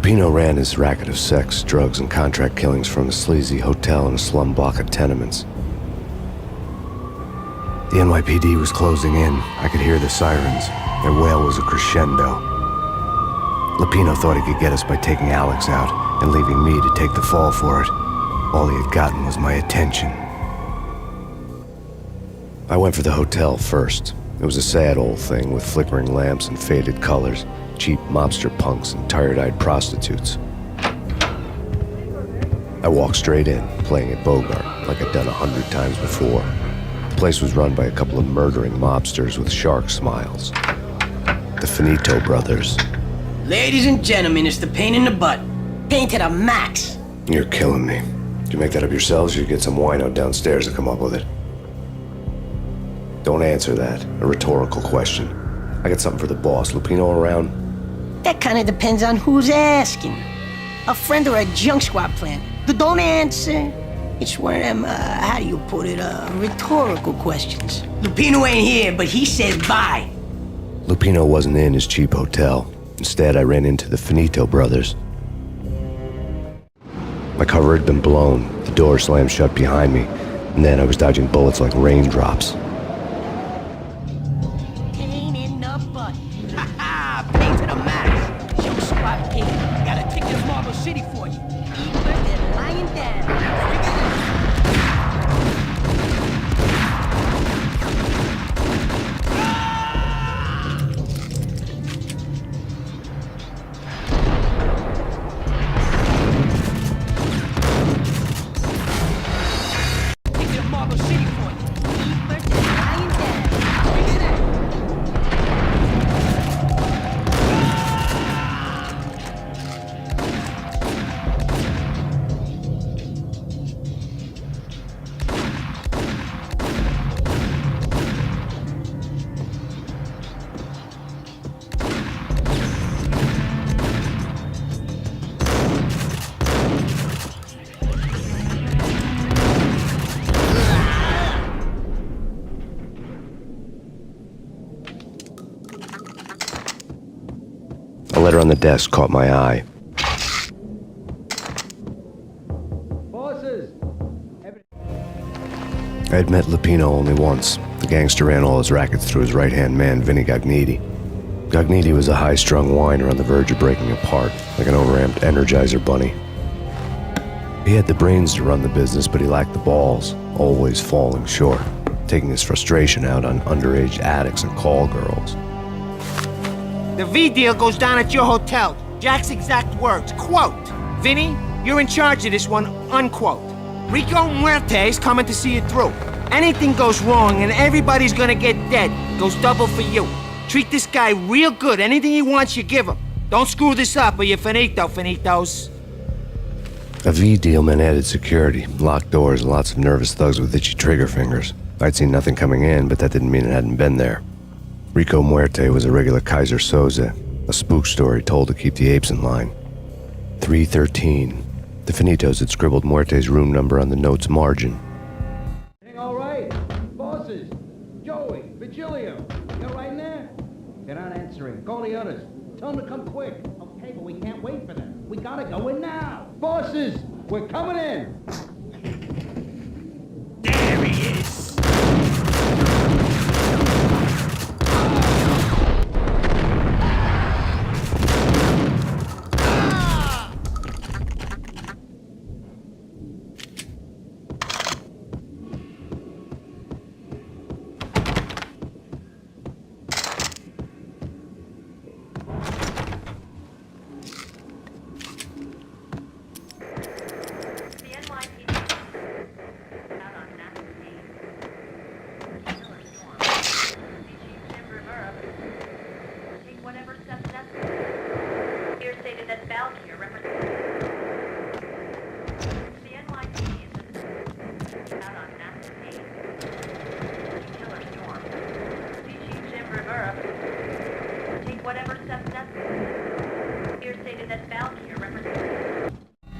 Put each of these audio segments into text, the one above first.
Lupino ran his racket of sex, drugs, and contract killings from a sleazy hotel in a slum block of tenements. The NYPD was closing in. I could hear the sirens. Their wail was a crescendo. Lupino thought he could get us by taking Alex out and leaving me to take the fall for it. All he had gotten was my attention. I went for the hotel first. It was a sad old thing with flickering lamps and faded colors, cheap mobster punks and tired-eyed prostitutes. I walked straight in, playing at Bogart, like I'd done 100 times before. The place was run by a couple of murdering mobsters with shark smiles. The Finito brothers. Ladies and gentlemen, it's the Payne in the butt. Payne to the max. You're killing me. Did you make that up yourselves, or you get some wino downstairs to come up with it? Don't answer that. A rhetorical question. I got something for the boss. Lupino around? That kind of depends on who's asking. A friend or a junk squad plan. Don't answer. It's one of them, how do you put it, rhetorical questions. Lupino ain't here, but he says bye. Lupino wasn't in his cheap hotel. Instead, I ran into the Finito brothers. My cover had been blown. The door slammed shut behind me, and then I was dodging bullets like raindrops. Payne in the butt. Ha ha! Payne to the max. Junk squad Payne. Got a ticket to Marble City for you. Eat and lying down. A letter on the desk caught my eye. Bosses! I had met Lupino only once. The gangster ran all his rackets through his right-hand man, Vinny Gognitti. Gognitti was a high-strung whiner on the verge of breaking apart, like an overamped Energizer bunny. He had the brains to run the business, but he lacked the balls, always falling short, taking his frustration out on underage addicts and call girls. The V deal goes down at your hotel. Jack's exact words, quote, "Vinny, you're in charge of this one," unquote. Rico Muerte's coming to see it through. Anything goes wrong and everybody's gonna get dead, goes double for you. Treat this guy real good. Anything he wants, you give him. Don't screw this up or you're finito, finitos. A V deal meant added security, locked doors, and lots of nervous thugs with itchy trigger fingers. I'd seen nothing coming in, but that didn't mean it hadn't been there. Rico Muerte was a regular Kaiser Soze, a spook story told to keep the apes in line. 313. The Finitos had scribbled Muerte's room number on the note's margin. All right? Bosses! Joey! Vigilio! You're right in there? They're not answering. Call the others. Tell them to come quick. Okay, but we can't wait for them. We gotta go in now. Bosses! We're coming in! There he is.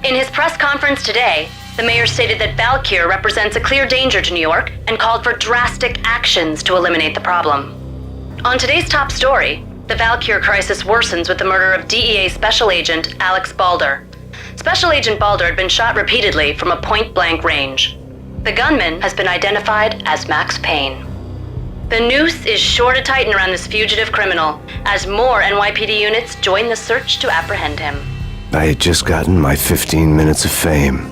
In his press conference today, the mayor stated that Valkyr represents a clear danger to New York and called for drastic actions to eliminate the problem. On today's top story, the Valkyr crisis worsens with the murder of DEA Special Agent Alex Balder. Special Agent Balder had been shot repeatedly from a point-blank range. The gunman has been identified as Max Payne. The noose is sure to tighten around this fugitive criminal as more NYPD units join the search to apprehend him. I had just gotten my 15 minutes of fame.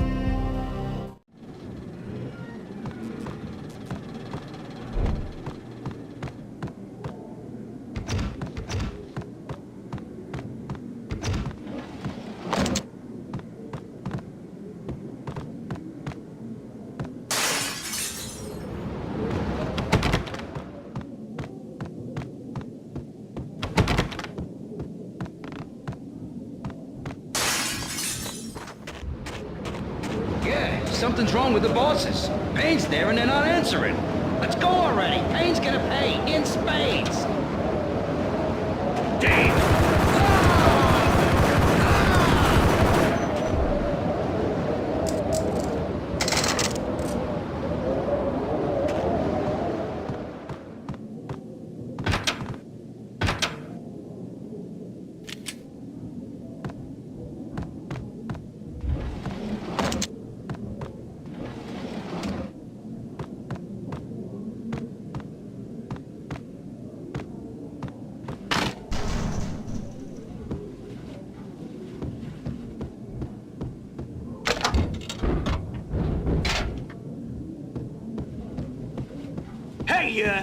Yeah, something's wrong with the bosses. Payne's there and they're not answering. Let's go already. Payne's gonna pay in spades. Damn! Hey,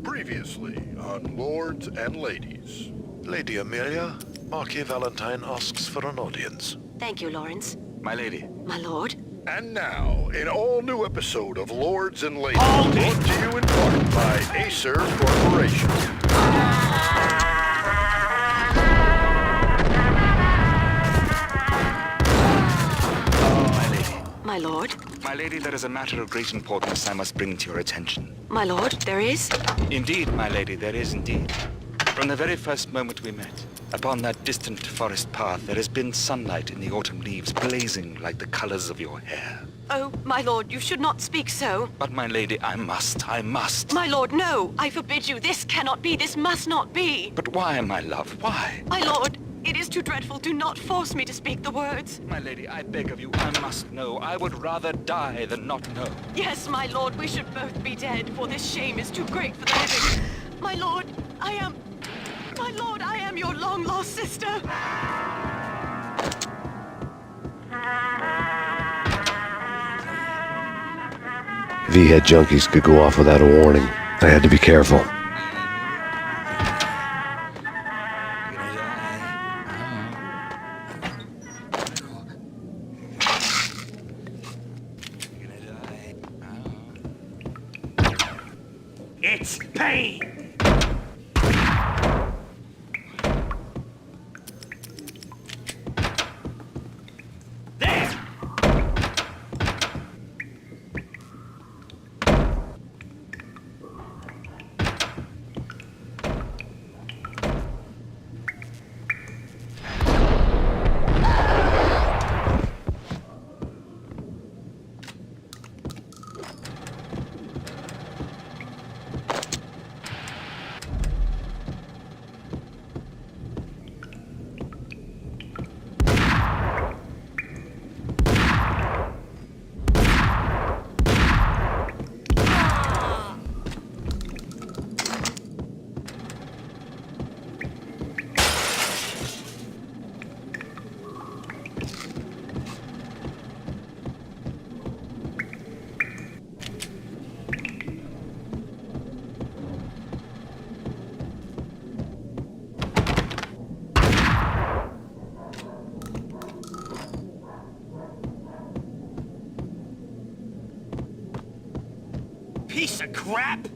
Previously on Lords and Ladies. Lady Amelia, Marquis Valentine asks for an audience. Thank you, Lawrence. My lady. My lord. And now, an all-new episode of Lords and Ladies, brought to you in part by Acer Corporation. My lady. My lord. My lady, there is a matter of great importance I must bring to your attention. My lord, there is? Indeed, my lady, there is indeed. From the very first moment we met, upon that distant forest path, there has been sunlight in the autumn leaves blazing like the colors of your hair. Oh, my lord, you should not speak so. But, my lady, I must. My lord, no! I forbid you. This cannot be. This must not be. But why, my love, why? My lord, it is too dreadful. Do not force me to speak the words. My lady, I beg of you, I must know. I would rather die than not know. Yes, my lord, we should both be dead, for this shame is too great for the living. My lord, I am your long-lost sister. V-head junkies could go off without a warning. I had to be careful. it's Payne! There! piece of crap!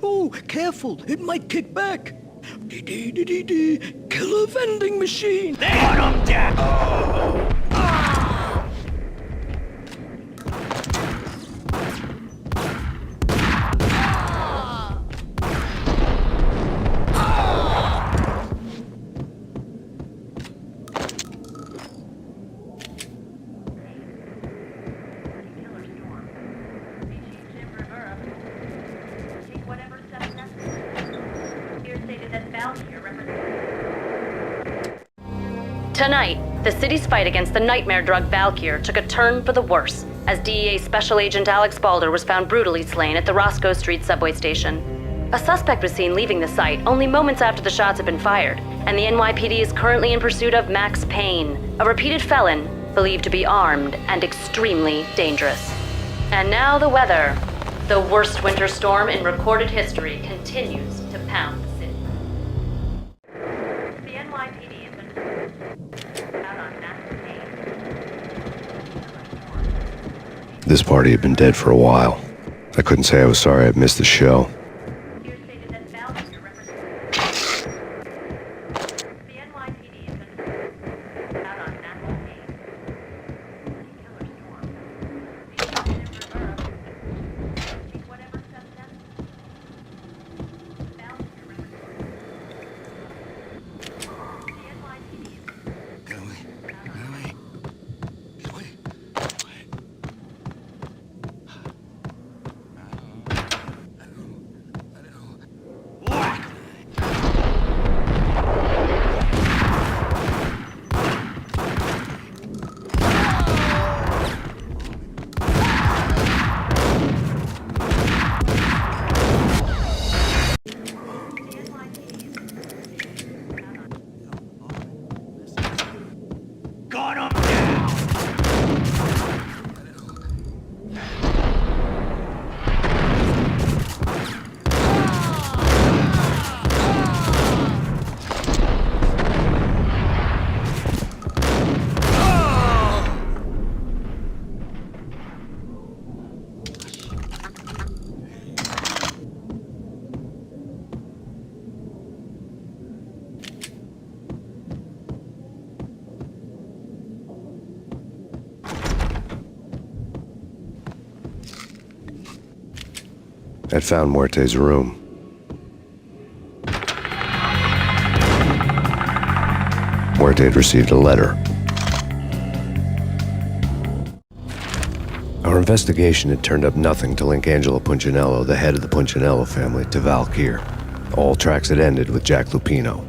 Oh, careful, it might kick back. Dee-dee-dee-dee-dee, killer vending machine. They want 'em down! Tonight, the city's fight against the nightmare drug Valkyr took a turn for the worse as DEA Special Agent Alex Balder was found brutally slain at the Roscoe Street subway station. A suspect was seen leaving the site only moments after the shots had been fired, and the NYPD is currently in pursuit of Max Payne, a repeated felon believed to be armed and extremely dangerous. And now the weather. The worst winter storm in recorded history continues to pound the city. The NYPD has been out on Max Payne. This party had been dead for a while. I couldn't say I was sorry I'd missed the show. I'd found Muerte's room. Muerte had received a letter. Our investigation had turned up nothing to link Angelo Punchinello, the head of the Punchinello family, to Valkyr. All tracks had ended with Jack Lupino.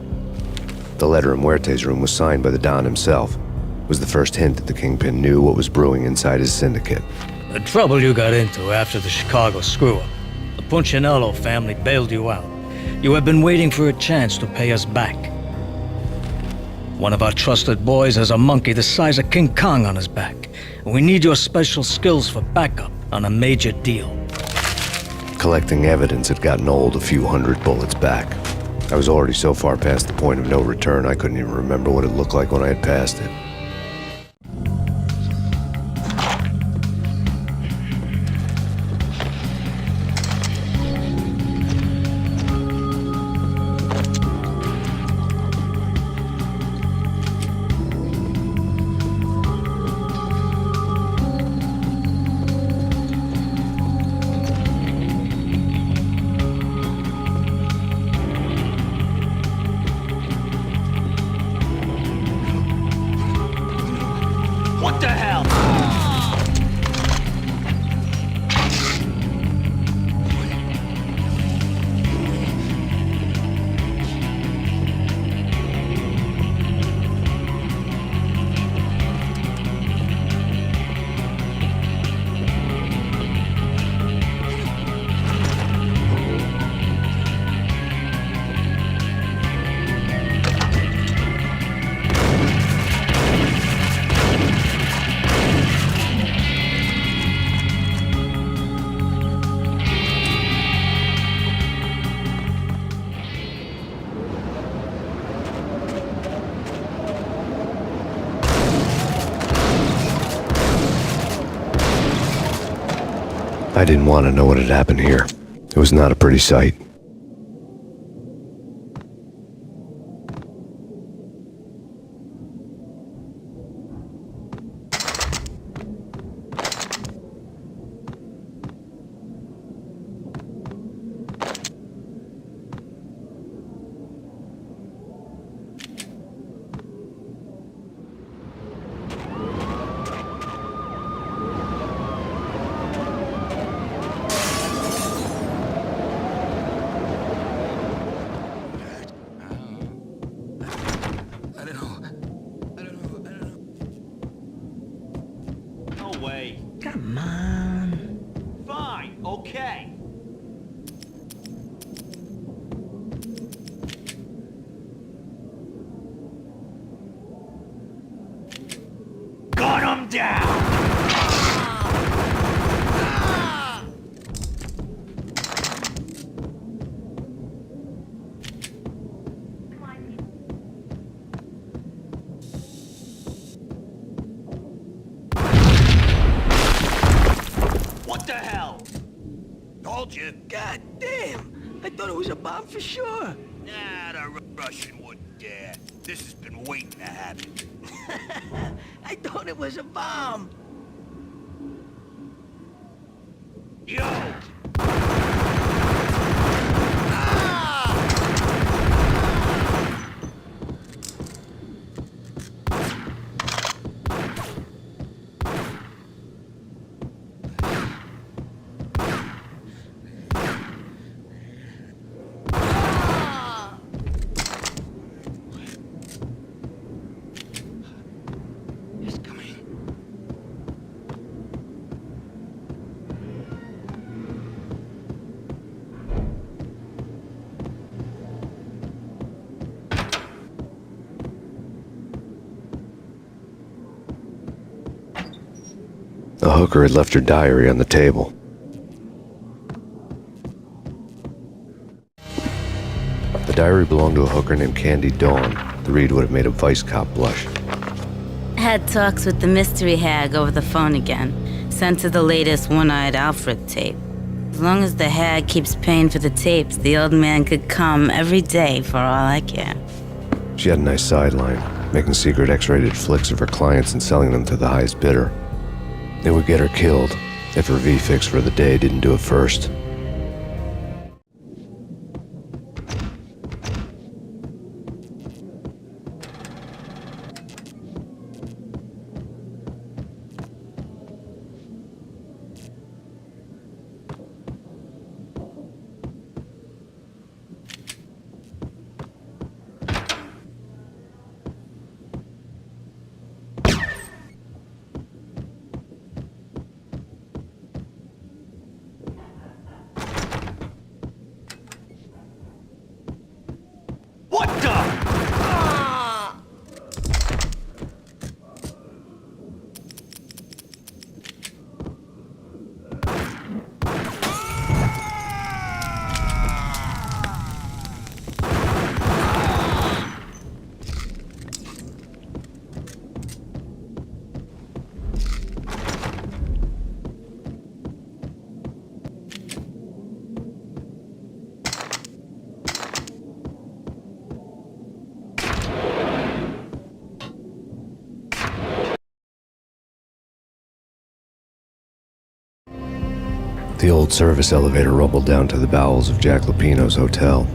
The letter in Muerte's room was signed by the Don himself. It was the first hint that the Kingpin knew what was brewing inside his syndicate. The trouble you got into after the Chicago screw-up. The Punchinello family bailed you out. You have been waiting for a chance to pay us back. One of our trusted boys has a monkey the size of King Kong on his back, and we need your special skills for backup on a major deal. Collecting evidence had gotten old a few hundred bullets back. I was already so far past the point of no return I couldn't even remember what it looked like when I had passed it. I didn't want to know what had happened here. It was not a pretty sight. No way. Come on. Fine, okay. Gun him down! What the hell? Told you. God damn! I thought it was a bomb for sure. Nah, the Russian wouldn't dare. This has been waiting to happen. I thought it was a bomb. Yo! He's coming. The hooker had left her diary on the table. The diary belonged to a hooker named Candy Dawn. The read would have made a vice cop blush. Had talks with the mystery hag over the phone again. Sent her the latest One-Eyed Alfred tape. As long as the hag keeps paying for the tapes, the old man could come every day for all I care. She had a nice sideline, making secret X-rated flicks of her clients and selling them to the highest bidder. It would get her killed if her V-fix for the day didn't do it first. What the? The old service elevator rumbled down to the bowels of Jack Lupino's hotel.